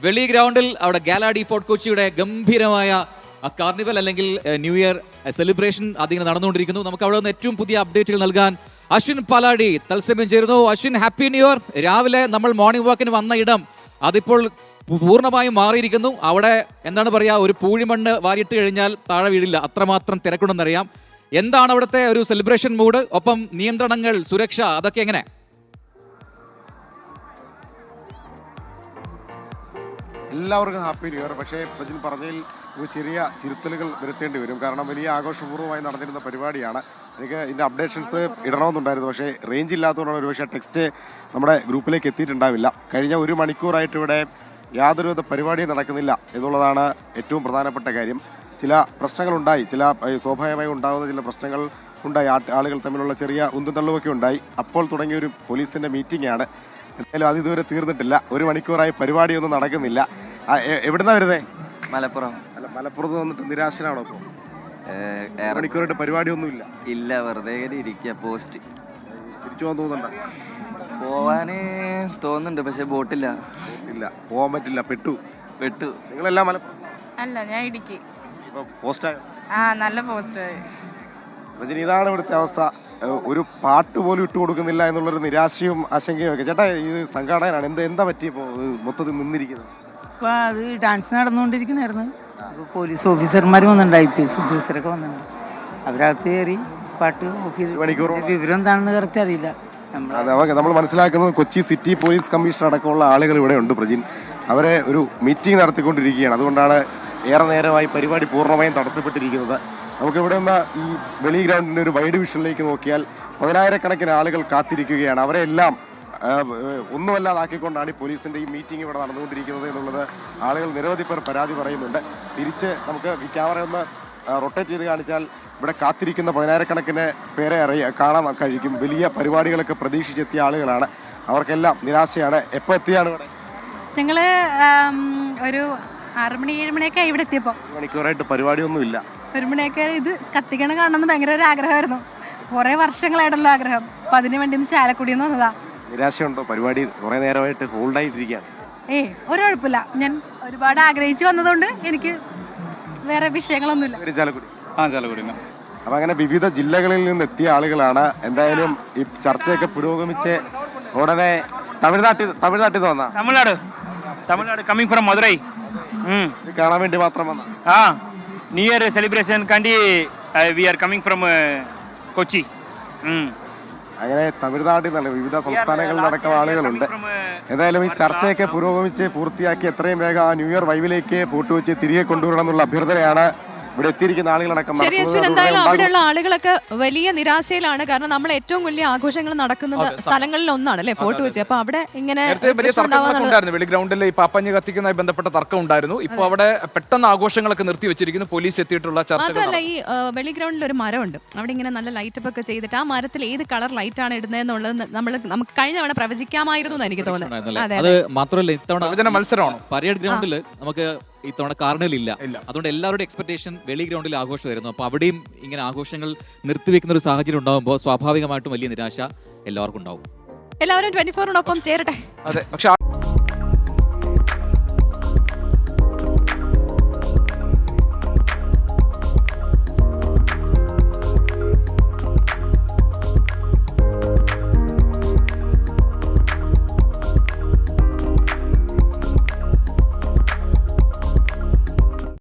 വെളി ഗ്രൗണ്ടിൽ അവിടെ ഗാലാഡി ഫോർട്ട് കൊച്ചിയുടെ ഗംഭീരമായ കാർണിവൽ അല്ലെങ്കിൽ ന്യൂ ഇയർ സെലിബ്രേഷൻ അതിങ്ങനെ നടന്നുകൊണ്ടിരിക്കുന്നു. നമുക്ക് അവിടെ നിന്ന് ഏറ്റവും പുതിയ അപ്ഡേറ്റുകൾ നൽകാൻ അശ്വിൻ പാലാടി തത്സമയം ചേരുന്നു. Ashwin, happy new year. രാവിലെ നമ്മൾ മോർണിംഗ് വാക്കിന് വന്ന ഇടം അതിപ്പോൾ പൂർണ്ണമായും മാറിയിരിക്കുന്നു. അവിടെ എന്താണ് പറയുക, ഒരു പൂഴിമണ്ണ് വാരിയിട്ട് കഴിഞ്ഞാൽ താഴെ വീഴില്ല, അത്രമാത്രം തിരക്കുണ്ടെന്നറിയാം. എന്താണ് അവിടുത്തെ ഒരു സെലിബ്രേഷൻ മൂഡ്, ഒപ്പം നിയന്ത്രണങ്ങൾ, സുരക്ഷ, അതൊക്കെ എങ്ങനെ? എല്ലാവർക്കും ഹാപ്പി ന്യൂ ഇയർ. പക്ഷേ പ്രജിൻ പറഞ്ഞതിൽ ഒരു ചെറിയ തിരുത്തലുകൾ വരുത്തേണ്ടി വരും. കാരണം വലിയ ആഘോഷപൂർവ്വമായി നടന്നിരുന്ന പരിപാടിയാണ്. എനിക്ക് ഇതിൻ്റെ അപ്ഡേഷൻസ് ഇടണമെന്നുണ്ടായിരുന്നു, പക്ഷേ റേഞ്ച് ഇല്ലാത്തതുകൊണ്ടാണ് ഒരു പക്ഷേ ടെക്സ്റ്റ് നമ്മുടെ ഗ്രൂപ്പിലേക്ക് എത്തിയിട്ടുണ്ടാവില്ല. കഴിഞ്ഞ ഒരു മണിക്കൂറായിട്ട് ഇവിടെ യാതൊരുവിധ പരിപാടിയും നടക്കുന്നില്ല എന്നുള്ളതാണ് ഏറ്റവും പ്രധാനപ്പെട്ട കാര്യം. ചില പ്രശ്നങ്ങളുണ്ടായി, ചില സ്വാഭാവികമായി ഉണ്ടാകുന്ന ചില പ്രശ്നങ്ങൾ ഉണ്ടായി, ആളുകൾ തമ്മിലുള്ള ചെറിയ ഉന്തും തള്ളുമൊക്കെ ഉണ്ടായി. അപ്പോൾ തുടങ്ങിയ ഒരു പോലീസിൻ്റെ മീറ്റിംഗ് ആണ്. എന്തായാലും അത് ഇതുവരെ തീർന്നിട്ടില്ല. ഒരു മണിക്കൂറായി പരിപാടിയൊന്നും നടക്കുന്നില്ല. എവിടുന്നാ വരുന്നേ? മലപ്പുറം. അല്ല, മലപ്പുറത്ത് വന്നിട്ട് നിരാശനാണോ? ഇപ്പോൾ മണിക്കൂറായിട്ട് പരിപാടിയൊന്നും ഇല്ല. ഇല്ല, വെറുതെ ഇരിക്കുക. പോസ്റ്റ് തിരിച്ചു പോകാൻ തോന്നുന്നുണ്ടോ? പോവാന് തോന്നുന്നുണ്ട്, പക്ഷെ ബോട്ടില്ല. ഇല്ല, പോകാൻ പറ്റില്ല. പെട്ടു. നിങ്ങളെല്ലാം മലപ്പുറം? അല്ല, ഞാൻ ഇടുക്കി. ഇപ്പൊ പോസ്റ്റായോ? നല്ല പോസ്റ്റ്. രജനി, ഇതാണ് ഇവിടുത്തെ അവസ്ഥ. ഒരു പാട്ട് പോലും ഇട്ട് കൊടുക്കുന്നില്ല എന്നുള്ളൊരു നിരാശയും ആശങ്കയും ഒക്കെ. ചേട്ടാ, ഇത് സംഘാടകനാണ്, എന്താ പറ്റിയപ്പോ മൊത്തത്തിൽ നിന്നിരിക്കുന്നത്? ഇപ്പൊ അത് ഡാൻസ് നടന്നുകൊണ്ടിരിക്കണായിരുന്നു. അപ്പോൾ പോലീസ് ഓഫീസർമാർ വന്നിട്ടുണ്ട്, IPS ഉദ്യോഗസ്ഥരൊക്കെ വന്നിട്ടുണ്ട്. അവരകത്ത് കയറി പാട്ട് വിവരം എന്താണെന്ന് കറക്റ്റ് അറിയില്ല. നമ്മൾ മനസ്സിലാക്കുന്നത് കൊച്ചി സിറ്റി പോലീസ് കമ്മീഷണർ അടക്കമുള്ള ആളുകൾ ഇവിടെ ഉണ്ട് പ്രജിൻ. അവരെ ഒരു മീറ്റിംഗ് നടത്തിക്കൊണ്ടിരിക്കുകയാണ്. അതുകൊണ്ടാണ് ഏറെ നേരമായി പരിപാടി പൂർണ്ണമായും തടസ്സപ്പെട്ടിരിക്കുന്നത്. നമുക്കിവിടെ നിന്ന് ഈ വെളി ഗ്രൗണ്ടിൻ്റെ ഒരു വൈഡ് വിഷനിലേക്ക് നോക്കിയാൽ 10,000-കണക്കിന് ആളുകൾ കാത്തിരിക്കുകയാണ്. അവരെല്ലാം ഒന്നുമല്ലാതാക്കിക്കൊണ്ടാണ് ഈ പോലീസിൻ്റെ ഈ മീറ്റിംഗ് ഇവിടെ നടന്നുകൊണ്ടിരിക്കുന്നത് എന്നുള്ളത് ആളുകൾ നിരവധി പേർ പരാതി പറയുന്നുണ്ട്. തിരിച്ച് നമുക്ക് ഈ ക്യാമറ ഒന്ന് റൊട്ടേറ്റ് ചെയ്ത് കാണിച്ചാൽ ഇവിടെ കാത്തിരിക്കുന്ന 10,000-കണക്കിന് പേരെ കാണാൻ കഴിയും. വലിയ പരിപാടികളൊക്കെ പ്രതീക്ഷിച്ചെത്തിയ ആളുകളാണ്. അവർക്കെല്ലാം നിരാശയാണ്. എപ്പോൾ എത്തിയാണ് ഇവിടെ? ഞങ്ങൾ ഒരു 6 മണി 7 മണിയൊക്കെ ഇവിടെ എത്തിയപ്പോൾ. മണിക്കൂറായിട്ട് പരിപാടിയൊന്നും ഇല്ല. 1 മണിയൊക്കെ ഇത് കത്തിക്കണം കാണണമെന്ന് ഭയങ്കര ഒരു ആഗ്രഹമായിരുന്നു. കുറേ വർഷങ്ങളായിട്ടുള്ള ആഗ്രഹം. അപ്പം അതിന് വേണ്ടി ഒന്ന് ചാലക്കുടിയിൽ നിന്ന് വന്നതാ. നിരാശയുണ്ടോ? പരിപാടി കുറേ നേരമായിട്ട് ഹോൾഡായിട്ടിരിക്കുകയാണ്. ഒരു കുഴപ്പമില്ല. ഞാൻ ഒരുപാട് ആഗ്രഹിച്ചു വന്നതുകൊണ്ട് എനിക്ക് വേറെ വിഷയങ്ങളൊന്നുമില്ല. ചാലക്കുടി. അപ്പം അങ്ങനെ വിവിധ ജില്ലകളിൽ നിന്ന് എത്തിയ ആളുകളാണ്. എന്തായാലും ഈ ചർച്ചയൊക്കെ പുരോഗമിച്ച് ഉടനെ തമിഴ്നാട്ടിൽ വന്ന തമിഴ്നാട് കമ്മിങ് ഫ്രം മധുരൈ കാണാൻ വേണ്ടി മാത്രം വന്ന ന്യൂ ഇയർ സെലിബ്രേഷൻ കണ്ടി we are coming from Kochi. അങ്ങനെ തമിഴ്നാട്ടിൽ നിന്നല്ല വിവിധ സംസ്ഥാനങ്ങളിൽ നടക്കുന്ന ആളുകളുണ്ട്. എന്തായാലും ഈ ചർച്ചയൊക്കെ പുരോഗമിച്ച് പൂർത്തിയാക്കി എത്രയും വേഗം ആ ന്യൂ ഇയർ വൈവിലേക്ക് ഫോട്ടോ വെച്ച് തിരികെ കൊണ്ടുവരണം എന്നുള്ള അഭ്യർത്ഥനയാണ് ഇവിടെ എത്തിയിരിക്കുന്ന ആളുകളടക്കം. ശരി അശ്വിൻ, എന്തായാലും അവിടെയുള്ള ആളുകളൊക്കെ വലിയ നിരാശയിലാണ്. കാരണം നമ്മൾ ഏറ്റവും വലിയ ആഘോഷങ്ങൾ നടക്കുന്ന സ്ഥലങ്ങളിൽ ഒന്നാണ് അല്ലെ ഫോർട്ട് കൊച്ചി. അപ്പൊ അവിടെ ഇങ്ങനെ വെളി ഗ്രൗണ്ടിൽ ഈ പാപ്പഞ്ഞ് കത്തിക്കുന്നതുമായി ബന്ധപ്പെട്ട തർക്കം ഉണ്ടായിരുന്നു. ഇപ്പൊ അവിടെ പെട്ടെന്ന് ആഘോഷങ്ങളൊക്കെ നിർത്തി വെച്ചിരിക്കുന്നു. പോലീസ് എത്തിയിട്ടുള്ള മാത്രമല്ല, ഈ വെളി ഗ്രൗണ്ടിൽ ഒരു മരമുണ്ട്. അവിടെ ഇങ്ങനെ നല്ല ലൈറ്റ് ഒക്കെ ചെയ്തിട്ട് ആ മരത്തിൽ ഏത് കളർ ലൈറ്റ് ആണ് ഇടുന്നതെന്നുള്ളത് നമുക്ക് കഴിഞ്ഞ തവണ പ്രവചിക്കാമായിരുന്നു എന്ന് എനിക്ക് തോന്നുന്നത്. അത് മാത്രമല്ല, ഇത്തവണ മത്സരമാണ്. പരേഡ് ഗ്രൗണ്ടിൽ നമുക്ക് ഇത്തവണ കാർണിവൽ ഇല്ല. അതുകൊണ്ട് എല്ലാവരുടെ എക്സ്പെക്ടേഷൻ വെളി ഗ്രൗണ്ടിൽ ആഘോഷമായിരുന്നു. അപ്പോൾ അവിടെയും ഇങ്ങനെ ആഘോഷങ്ങൾ നിർത്തിവെക്കുന്ന ഒരു സാഹചര്യം ഉണ്ടാകുമ്പോൾ സ്വാഭാവികമായിട്ടും വലിയ നിരാശ എല്ലാവർക്കും ഉണ്ടാവും. എല്ലാവരും 24-നോടൊപ്പം ചേരട്ടെ. അതെ, പക്ഷെ